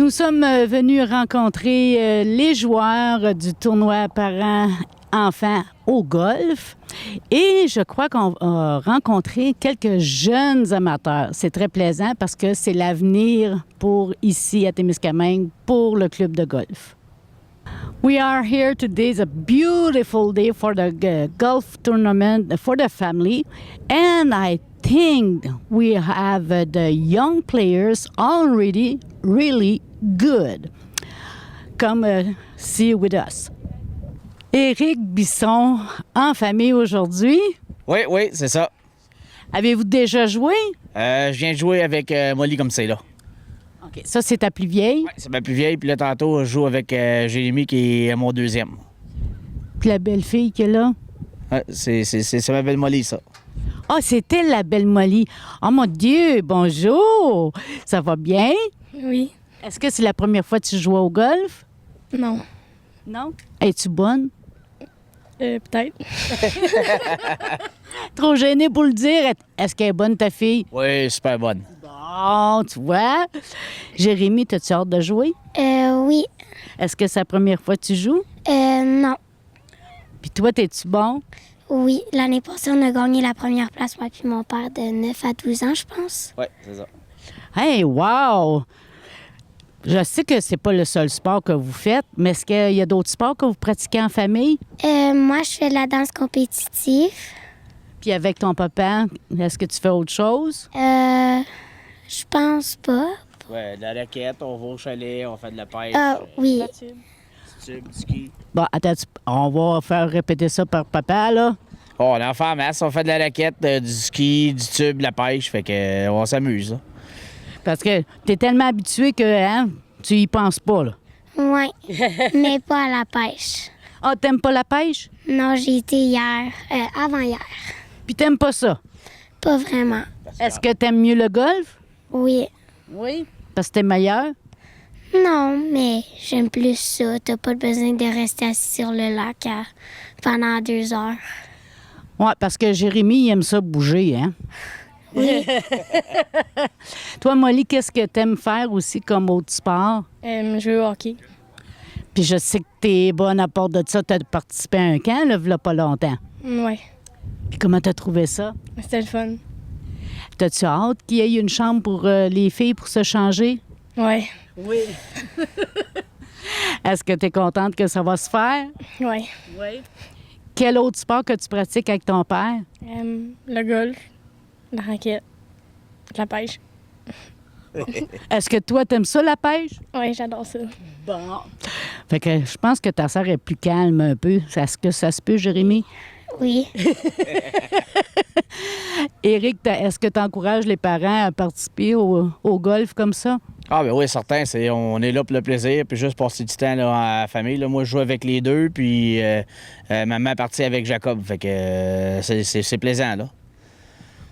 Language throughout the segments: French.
Nous sommes venus rencontrer les joueurs du tournoi parents-enfants au golf et je crois qu'on a rencontré quelques jeunes amateurs. C'est très plaisant parce que c'est l'avenir pour ici à Témiscamingue pour le club de golf. We are here today. It's a beautiful day for the golf tournament for the family and I think we have the young players already really good. Come see with us. Éric Bisson, en famille aujourd'hui. Oui, c'est ça. Avez-vous déjà joué? Je viens de jouer avec Molly comme c'est là. OK. Ça, c'est ta plus vieille? Ouais, c'est ma plus vieille. Puis là, tantôt, je joue avec Jérémy qui est mon deuxième. Puis la belle fille qui est là? Ouais, c'est ma belle Molly, ça. Ah, c'est elle, la belle Molly. Oh mon Dieu, bonjour! Ça va bien? Oui. Est-ce que c'est la première fois que tu joues au golf? Non. Non? Es-tu bonne? Peut-être. Trop gênée pour le dire. Est-ce qu'elle est bonne, ta fille? Oui, super bonne. Bon, tu vois. Jérémy, t'as-tu hâte de jouer? Oui. Est-ce que c'est la première fois que tu joues? Non. Puis toi, t'es-tu bon? Oui. L'année passée, on a gagné la première place, moi puis mon père, de 9 à 12 ans, je pense. Oui, c'est ça. Hey, wow! Je sais que c'est pas le seul sport que vous faites, mais est-ce qu'il y a d'autres sports que vous pratiquez en famille? Moi, je fais de la danse compétitive. Puis avec ton papa, est-ce que tu fais autre chose? Je pense pas. Ouais, de la raquette, on va au chalet, on fait de la pêche. Ah, oui. Du tube, du ski. Bon, attends, on va faire répéter ça par papa, là. Oh, on en fait en masse. On fait de la raquette, du ski, du tube, de la pêche. Fait que on s'amuse, là. Parce que t'es tellement habitué que hein, tu y penses pas, là. Oui. Mais pas à la pêche. Ah, t'aimes pas la pêche? Non, j'ai été hier. Avant-hier. Puis t'aimes pas ça? Pas vraiment. Est-ce que t'aimes mieux le golf? Oui. Oui. Parce que t'es meilleur? Non, mais j'aime plus ça. T'as pas besoin de rester assis sur le lac pendant 2 heures. Oui, parce que Jérémy, il aime ça bouger, hein? Oui. Toi, Molly, qu'est-ce que t'aimes faire aussi comme autre sport? Jouer au hockey. Puis je sais que t'es bonne à part de ça. T'as participé à un camp, là, il y a pas longtemps. Oui. Puis comment t'as trouvé ça? C'était le fun. T'as-tu hâte qu'il y ait une chambre pour les filles pour se changer? Oui. Oui. Est-ce que t'es contente que ça va se faire? Oui. Oui. Quel autre sport que tu pratiques avec ton père? Le golf, la raquette, la pêche. Est-ce que toi, t'aimes ça, la pêche? Oui, j'adore ça. Bon. Fait que je pense que ta sœur est plus calme un peu. Est-ce que ça se peut, Jérémy? Oui. Éric, est-ce que tu encourages les parents à participer au golf comme ça? Ah, ben oui, certain. On est là pour le plaisir, puis juste passer du temps là, en famille. Là. Moi, je joue avec les deux, puis maman est partie avec Jacob. Fait que c'est plaisant, là.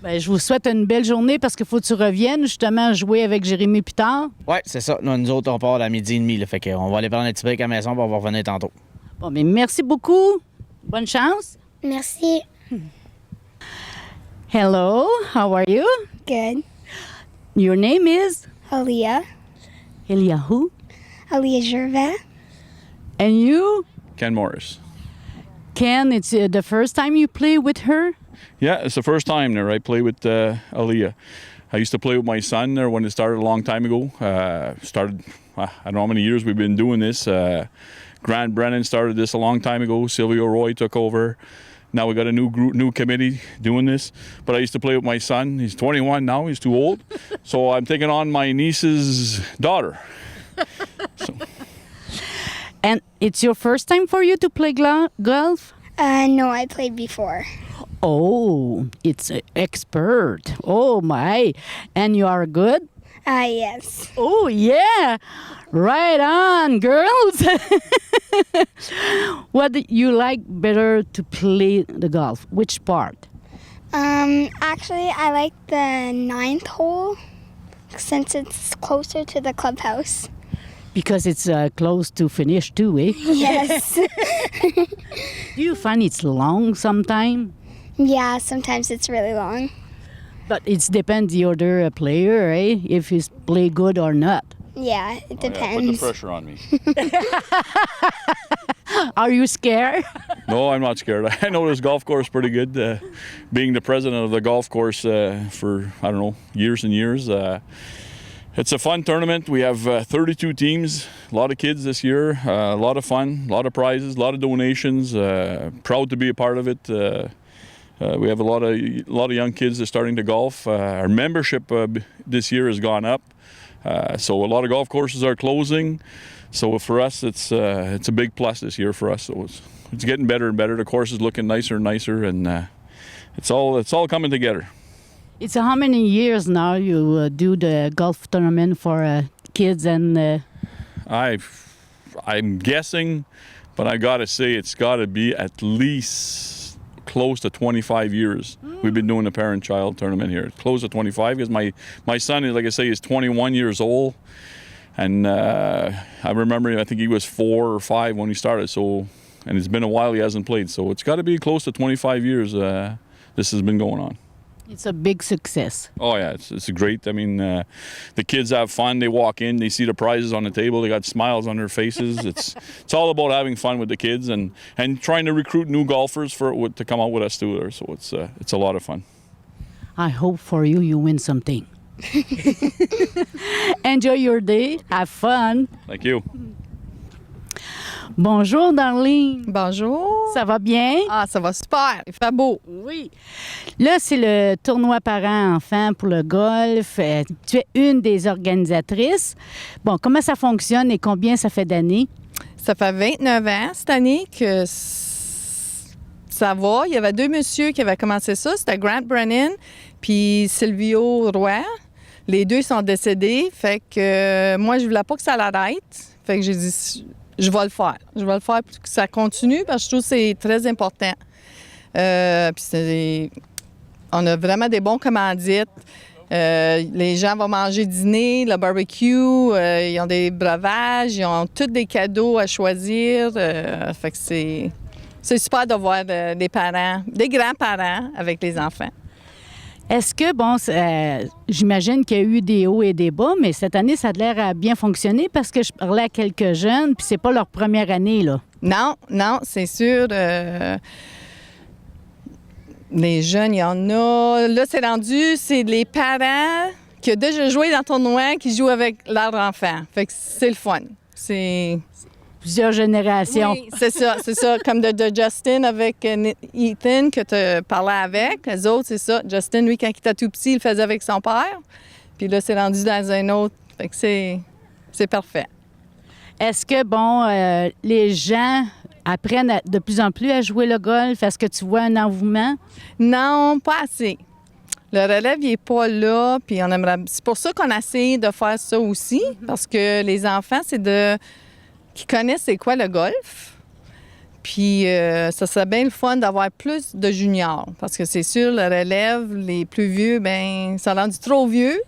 Bien, je vous souhaite une belle journée parce qu'il faut que tu reviennes justement jouer avec Jérémy plus tard. Oui, c'est ça. Nous autres, on part à 12h30. Là, fait qu'on va aller prendre un petit break à la maison, puis on va revenir tantôt. Bon, mais merci beaucoup. Bonne chance. Merci. Hello, how are you? Good. Your name is? Aaliyah. Eliahu. Aaliyah Gervais. And you? Ken Morris. Ken, it's the first time you play with her? Yeah, it's the first time there I play with Aaliyah. I used to play with my son there when it started a long time ago. I don't know how many years we've been doing this. Grant Brennan started this a long time ago. Silvio Roy took over. Now we got a new committee doing this. But I used to play with my son. He's 21 now. He's too old. So I'm taking on my niece's daughter. And it's your first time for you to play golf? No, I played before. Oh, it's an expert. Oh, my. And you are good? Yes. Oh, yeah. Right on, girls. What do you like better to play the golf? Which part? Actually, I like the 9th hole since it's closer to the clubhouse. Because it's close to finish too, eh? Yes. Do you find it's long sometime? Yeah, sometimes it's really long. But it depends the other player, eh? If he's play good or not. Yeah, it Oh, yeah, put the depends. pressure on me. Are you scared? No, I'm not scared. I know this golf course pretty good. Being the president of the golf course for, I don't know, years and years. It's a fun tournament. We have 32 teams, a lot of kids this year, a lot of fun, a lot of prizes, a lot of donations. Proud to be a part of it. We have a lot of young kids that are starting to golf. Our membership this year has gone up, so a lot of golf courses are closing. So for us, it's a big plus this year for us. So it's getting better and better. The course is looking nicer and nicer, and it's all coming together. It's how many years now you do the golf tournament for kids and... I'm guessing, but I gotta say it's gotta be at least close to 25 years. We've been doing the parent-child tournament here. Close to 25 because my son is, like I say, is 21 years old. And I remember, I think he was 4 or 5 when he started. So, and it's been a while he hasn't played. So it's got to be close to 25 years this has been going on. It's a big success. Oh yeah, it's great. I mean, the kids have fun. They walk in, they see the prizes on the table. They got smiles on their faces. It's all about having fun with the kids and trying to recruit new golfers to come out with us too. So it's a lot of fun. I hope for you win something. Enjoy your day. Have fun. Thank you. Bonjour, Darlene. Bonjour. Ça va bien? Ah, ça va super. Il fait beau. Oui. Là, c'est le tournoi parents-enfants pour le golf. Tu es une des organisatrices. Bon, comment ça fonctionne et combien ça fait d'années? Ça fait 29 ans cette année que ça va. Il y avait 2 messieurs qui avaient commencé ça. C'était Grant Brennan puis Silvio Roy. Les 2 sont décédés. Fait que moi, je voulais pas que ça l'arrête. Fait que j'ai dit... Je vais le faire. Je vais le faire pour que ça continue parce que je trouve que c'est très important. Puis on a vraiment des bons commandites. Les gens vont manger dîner, le barbecue, ils ont des breuvages, ils ont tous des cadeaux à choisir. Fait que c'est super de voir des parents, des grands-parents avec les enfants. Est-ce que, bon, j'imagine qu'il y a eu des hauts et des bas, mais cette année, ça a l'air à bien fonctionner parce que je parlais à quelques jeunes, puis c'est pas leur première année, là. Non, c'est sûr. Les jeunes, il y en a. Là, c'est les parents qui ont déjà joué dans le tournoi qui jouent avec leurs enfants. Fait que c'est le fun. C'est... Plusieurs générations. Oui, c'est ça. Comme de Justin avec Ethan que tu parlais avec. Les autres, c'est ça. Justin, lui, quand il était tout petit, il le faisait avec son père. Puis là, c'est rendu dans un autre. Fait que c'est parfait. Est-ce que, bon, les gens apprennent de plus en plus à jouer le golf? Est-ce que tu vois un engouement? Non, pas assez. Le relève, il n'est pas là. Puis on aimerait... C'est pour ça qu'on a essayé de faire ça aussi. Parce que les enfants, qui connaissent c'est quoi le golf. Puis ça serait bien le fun d'avoir plus de juniors. Parce que c'est sûr, le relève, les plus vieux, bien, ça rendu trop vieux.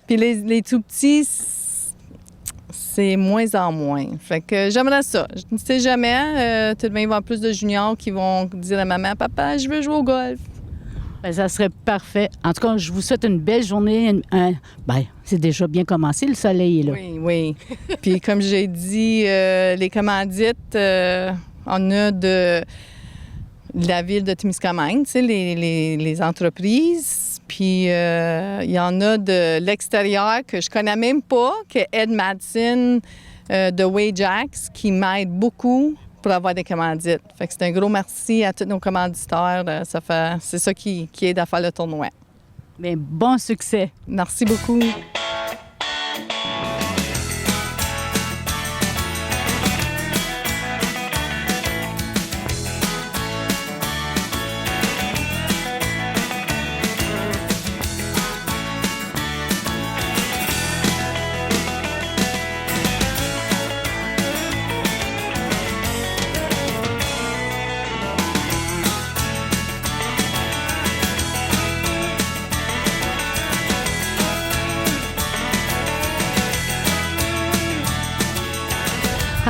Puis les tout petits, c'est moins en moins. Fait que j'aimerais ça. Je ne sais jamais. Tout de même, il va y avoir plus de juniors qui vont dire à maman, « Papa, je veux jouer au golf. » Bien, ça serait parfait. En tout cas, je vous souhaite une belle journée. Bien, c'est déjà bien commencé, le soleil est là. Oui. Puis comme j'ai dit, les commandites, on a de la ville de Témiscamingue, tu sais, les entreprises. Puis il y en a de l'extérieur que je connais même pas, que Ed Madsen de Wajax, qui m'aide beaucoup pour avoir des commandites. Fait que c'est un gros merci à tous nos commanditaires. C'est ça qui aide à faire le tournoi. Bien, bon succès. Merci beaucoup.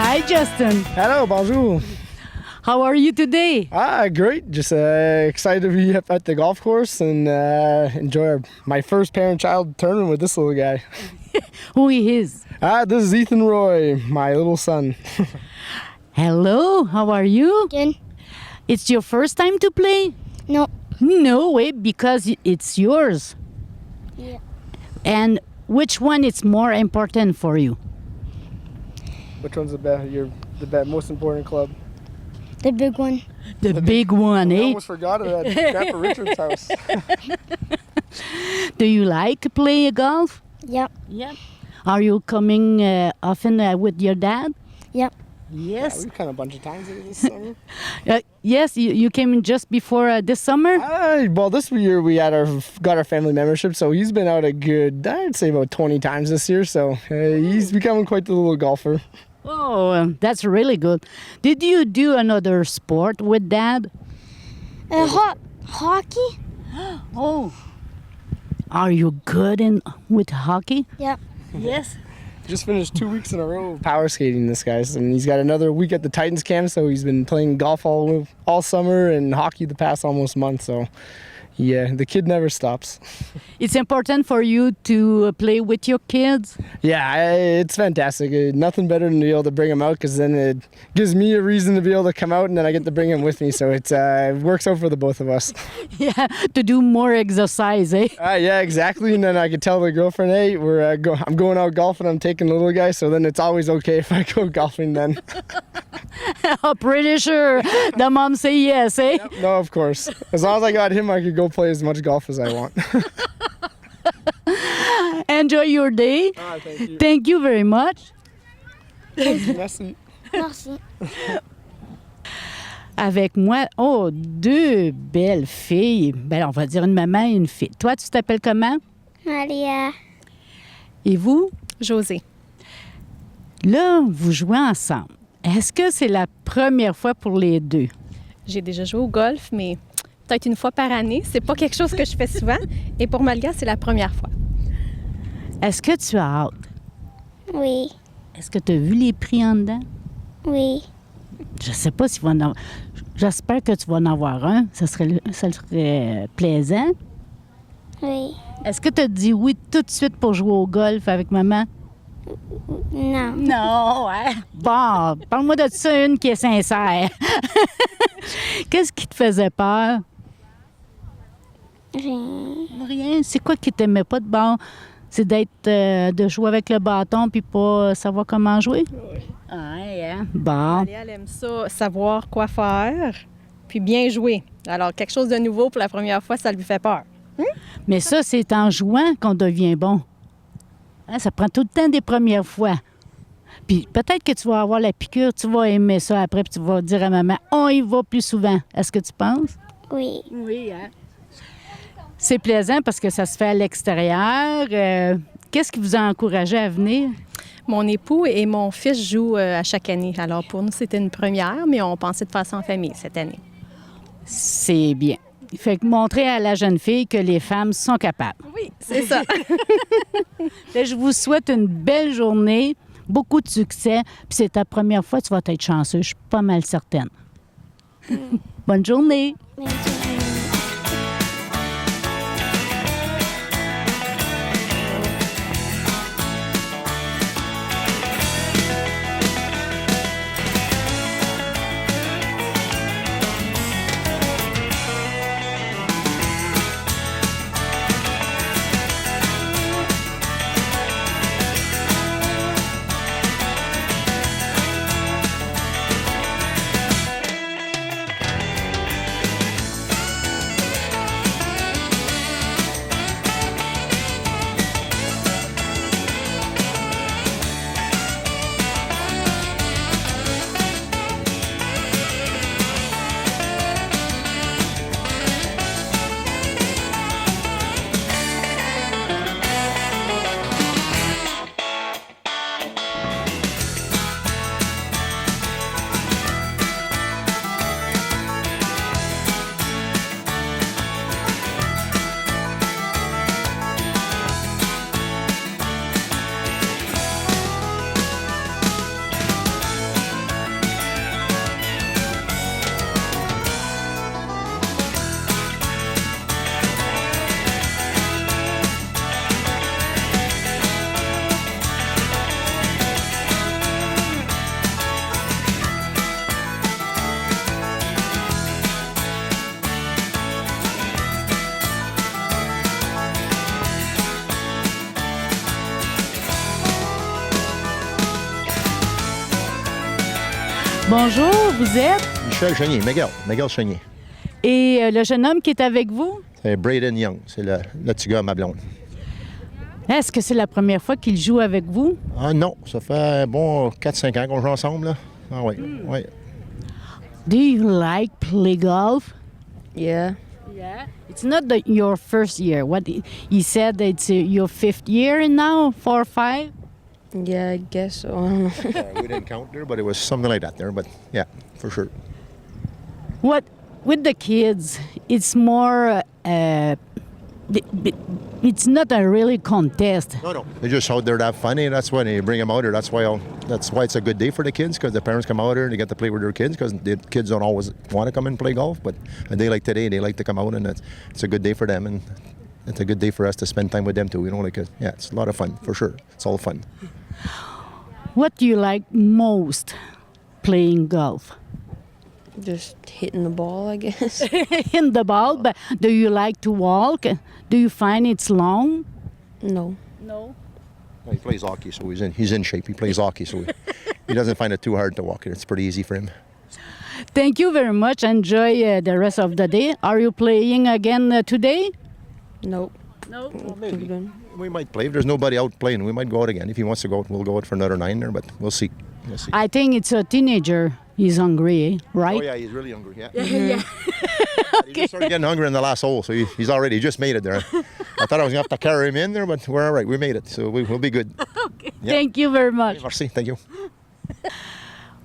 Hi, Justin. Hello, bonjour. How are you today? Great. Just excited to be at the golf course and enjoy my first parent-child tournament with this little guy. Who is? This is Ethan Roy, my little son. Hello, how are you? Good. It's your first time to play? No. No way, because it's yours. Yeah. And which one is more important for you? Which one's the most important club? The big one. The big one, I eh? almost forgot it at Grandpa Richard's house. Do you like to play golf? Yep. Yep. Are you coming often with your dad? Yep. Yes. We've come a bunch of times this summer. Yes, you came in just before this summer? Well, this year we got our family membership, so he's been out a good, I'd say about 20 times this year, so he's becoming quite the little golfer. Oh, that's really good. Did you do another sport with Dad? Hockey? Oh. Are you good with hockey? Yep. Yes. Just finished 2 weeks in a row of power skating, this guy, and he's got another week at the Titans camp, so he's been playing golf all summer and hockey the past almost month, so yeah, the kid never stops. It's important for you to play with your kids? Yeah, it's fantastic. Nothing better than to be able to bring him out, because then it gives me a reason to be able to come out, and then I get to bring him with me, so it works out for the both of us. Yeah, to do more exercise, eh? Yeah, exactly, and then I could tell the girlfriend, hey, I'm going out golfing, I'm taking the little guy, so then it's always okay if I go golfing then. I'm pretty sure the mom say yes, eh? No, of course. As long as I got him, I could go play as much golf as I want. Enjoy your day. Thank you. Thank you very much. Merci. Merci. Avec moi, deux belles filles. Ben, on va dire une maman et une fille. Toi, tu t'appelles comment? Maria. Et vous? José. Là, vous jouez ensemble. Est-ce que c'est la première fois pour les deux? J'ai déjà joué au golf, mais peut-être une fois par année. C'est pas quelque chose que je fais souvent. Et pour Malia, c'est la première fois. Est-ce que tu as hâte? Oui. Est-ce que tu as vu les prix en dedans? Oui. Je sais pas s'il va en avoir. J'espère que tu vas en avoir un. Ça serait plaisant. Oui. Est-ce que tu as dit oui tout de suite pour jouer au golf avec maman? Non. Non, ouais. Bon, parle-moi de ça, une qui est sincère. Qu'est-ce qui te faisait peur? Rien. Rien. C'est quoi qui t'aimait pas de bon? C'est de jouer avec le bâton puis pas savoir comment jouer? Oui. Hein? Bon. Malia, elle aime ça, savoir quoi faire, puis bien jouer. Alors, quelque chose de nouveau pour la première fois, ça lui fait peur. Mais ça, c'est en jouant qu'on devient bon. Hein, ça prend tout le temps des premières fois. Puis peut-être que tu vas avoir la piqûre, tu vas aimer ça après, puis tu vas dire à maman, on y va plus souvent. Est-ce que tu penses? Oui. Oui, hein? C'est plaisant parce que ça se fait à l'extérieur. Qu'est-ce qui vous a encouragé à venir? Mon époux et mon fils jouent à chaque année. Alors, pour nous, c'était une première, mais on pensait de faire ça en famille cette année. C'est bien. Il fait montrer à la jeune fille que les femmes sont capables. Oui, c'est ça. Je vous souhaite une belle journée, beaucoup de succès. Puis c'est ta première fois, tu vas être chanceux, je suis pas mal certaine. Bonne journée. Merci. Bonjour, vous êtes? Michel Chenier, Miguel Chenier. Et le jeune homme qui est avec vous? C'est Braden Young, c'est le petit gars à ma blonde. Est-ce que c'est la première fois qu'il joue avec vous? Ah non, ça fait bon 4-5 ans qu'on joue ensemble. Là. Ah oui, oui. Do you like play golf? Yeah. Yeah. It's not your first year. What he said it's your 5th year now, 4 or 5? Yeah, I guess so. I don't know. We didn't count there, but it was something like that there. But yeah, for sure. What with the kids? It's more. It's not a really contest. No. They're just out there to have fun, and that's why they bring them out here. That's why it's a good day for the kids, because the parents come out here and they get to play with their kids, because the kids don't always want to come and play golf, but a day like today, they like to come out, and it's a good day for them, and it's a good day for us to spend time with them too. You know, yeah, it's a lot of fun for sure. It's all fun. What do you like most playing golf? Just hitting the ball, I guess. In the ball, but do you like to walk? Do you find it's long? No. No. He plays hockey, so he's in shape. He plays hockey, so he doesn't find it too hard to walk here. It's pretty easy for him. Thank you very much. Enjoy the rest of the day. Are you playing again today? Nope. No. Maybe. We might play. If there's nobody out playing, we might go out again. If he wants to go out, we'll go out for another 9 there, but we'll see. I think it's a teenager. He's hungry, right? Oh, yeah, he's really hungry, yeah. Yeah. He just started getting hungry in the last hole, so he just made it there. I thought I was going to have to carry him in there, but we're all right. We made it, so we'll be good. Okay. Yeah. Thank you very much. Merci, thank you.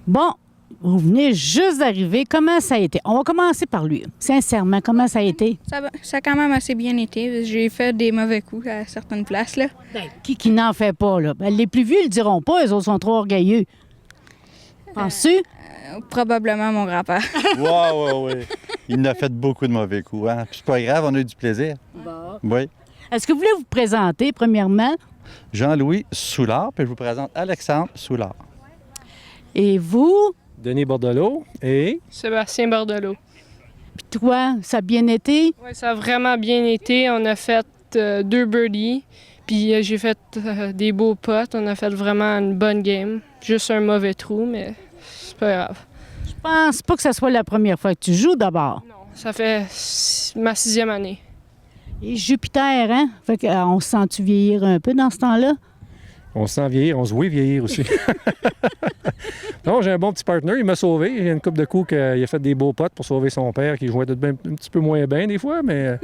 Bon, vous venez juste d'arriver. Comment ça a été? On va commencer par lui. Sincèrement, comment ça a été? Ça a quand même assez bien été. J'ai fait des mauvais coups à certaines places, là. Ben, qui n'en fait pas, là? Ben, les plus vieux le diront pas, eux autres sont trop orgueilleux. Penses-tu? Probablement mon grand-père. Oui. Il en a fait beaucoup de mauvais coups. Hein? Puis c'est pas grave, on a eu du plaisir. Bon. Oui. Est-ce que vous voulez vous présenter, premièrement? Jean-Louis Soulard, puis je vous présente Alexandre Soulard. Et vous? Denis Bordelot et... Sébastien Bordelot. Puis toi, ça a bien été? Oui, ça a vraiment bien été. On a fait 2 birdies, puis j'ai fait des beaux putts. On a fait vraiment une bonne game. Juste un mauvais trou, mais c'est pas grave. Je pense pas que ce soit la première fois que tu joues d'abord. Non, ça fait ma 6e année. Et Jupiter, hein? Fait qu'on se sent-tu vieillir un peu dans ce temps-là? On se sent vieillir, on se voit vieillir aussi. Non, j'ai un bon petit partner, il m'a sauvé. Il y a une couple de coups qu'il a fait des beaux potes pour sauver son père, qui jouait un petit peu moins bien des fois, mais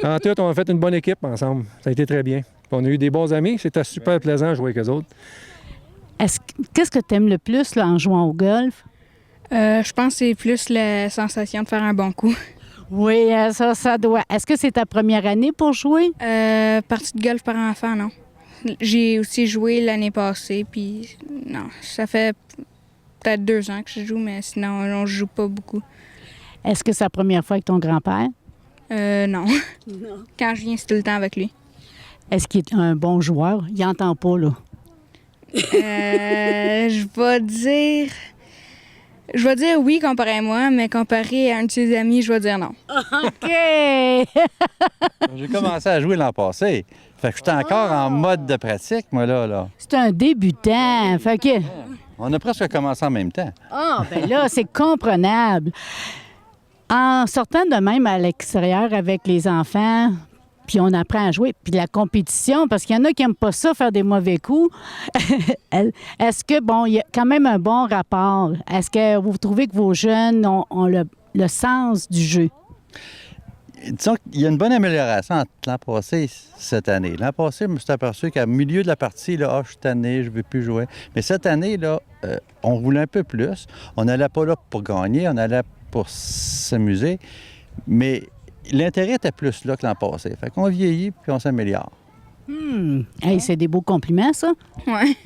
en tout, on a fait une bonne équipe ensemble. Ça a été très bien. Puis on a eu des bons amis, c'était super plaisant de jouer avec eux autres. Qu'est-ce que tu aimes le plus là, en jouant au golf? Je pense que c'est plus la sensation de faire un bon coup. Oui, ça doit. Est-ce que c'est ta première année pour jouer? Partie de golf par enfant, non. J'ai aussi joué l'année passée, puis non, ça fait peut-être 2 ans que je joue, mais sinon, on ne joue pas beaucoup. Est-ce que c'est la première fois avec ton grand-père? Non. Quand je viens, c'est tout le temps avec lui. Est-ce qu'il est un bon joueur? Il n'entend pas, là. Je vais dire oui comparé à moi, mais comparé à un de ses amis, je vais dire non. OK! J'ai commencé à jouer l'an passé. Fait que j'étais encore en mode de pratique, moi, là. C'est un débutant. Fait que... On a presque commencé en même temps. Ah, ben là, c'est comprenable. En sortant de même à l'extérieur avec les enfants, puis on apprend à jouer, puis la compétition, parce qu'il y en a qui n'aiment pas ça, faire des mauvais coups. Est-ce que, bon, il y a quand même un bon rapport? Est-ce que vous trouvez que vos jeunes ont le sens du jeu? Disons qu'il y a une bonne amélioration entre l'an passé et cette année. L'an passé, je me suis aperçu qu'à milieu de la partie, là, je suis tanné, je ne veux plus jouer. Mais cette année, là, on roulait un peu plus. On n'allait pas là pour gagner, on allait pour s'amuser. Mais l'intérêt était plus là que l'an passé. Fait qu'on vieillit puis on s'améliore. Hey, c'est des beaux compliments, ça. Ouais.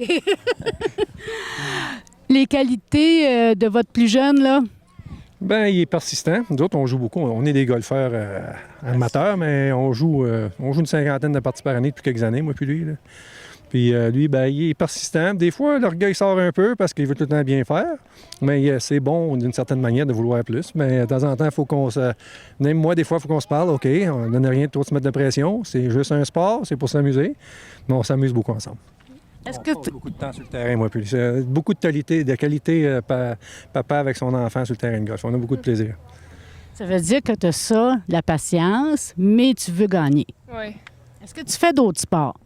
Les qualités de votre plus jeune, là? Bien, il est persistant. Nous autres, on joue beaucoup. On est des golfeurs amateurs, mais on joue une 50aine de parties par année depuis quelques années, moi puis lui. Là. Puis lui, bien, il est persistant. Des fois, l'orgueil sort un peu parce qu'il veut tout le temps bien faire. Mais c'est bon, d'une certaine manière, de vouloir plus. Mais de temps en temps, il faut qu'on se... Même moi, des fois, il faut qu'on se parle. OK, on ne donne rien de trop de se mettre de pression. C'est juste un sport, c'est pour s'amuser. Mais on s'amuse beaucoup ensemble. Est-ce On que passe beaucoup de temps sur le terrain, moi, puis c'est beaucoup de qualité papa avec son enfant sur le terrain de golf. On a beaucoup de plaisir. ça veut dire que tu as ça, la patience, mais tu veux gagner? Oui. Est-ce que tu fais d'autres sports?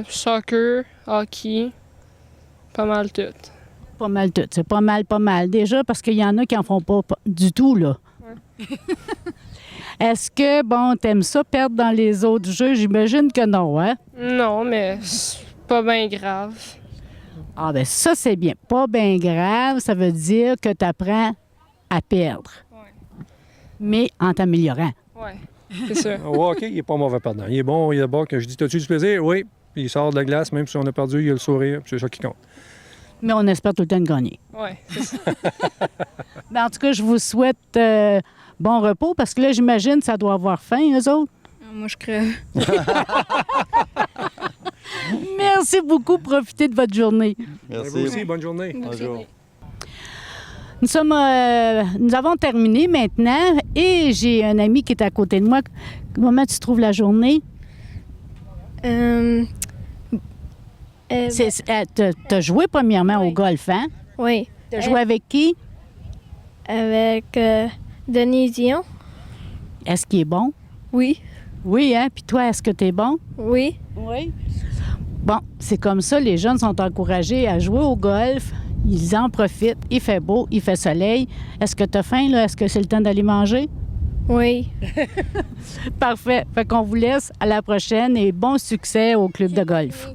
Soccer, hockey, pas mal tout. Pas mal tout. C'est pas mal. Déjà, parce qu'il y en a qui en font pas du tout, là. Ouais. Est-ce que, bon, t'aimes ça perdre dans les autres jeux? J'imagine que non, hein? Non, mais c'est pas bien grave. Ah, ben ça, c'est bien. Pas bien grave, ça veut dire que tu apprends à perdre. Mais en t'améliorant. Oui, c'est sûr. Au hockey, il n'est pas mauvais perdant. Il est bon, il est bon. Que je dis, t'as-tu du plaisir? Oui. Puis il sort de la glace, même si on a perdu, il a le sourire. Puis c'est ça qui compte. Mais on espère tout le temps de gagner. Oui, c'est ça. Ben, en tout cas, je vous souhaite bon repos parce que là, j'imagine que ça doit avoir faim, eux autres. Moi, je crève. Merci beaucoup. Profitez de votre journée. Merci. Vous aussi, bonne journée. Bonjour. Nous avons terminé maintenant et j'ai un ami qui est à côté de moi. Comment tu trouves la journée? T'as joué premièrement au golf, hein? Oui. T'as joué avec qui? Avec Denis Dion. Est-ce qu'il est bon? Oui. Oui, hein? Puis toi, est-ce que t'es bon? Oui. Oui. Bon, c'est comme ça, les jeunes sont encouragés à jouer au golf. Ils en profitent. Il fait beau, il fait soleil. Est-ce que tu as faim, là? Est-ce que c'est le temps d'aller manger? Oui. Parfait. Fait qu'on vous laisse à la prochaine et bon succès au club de golf.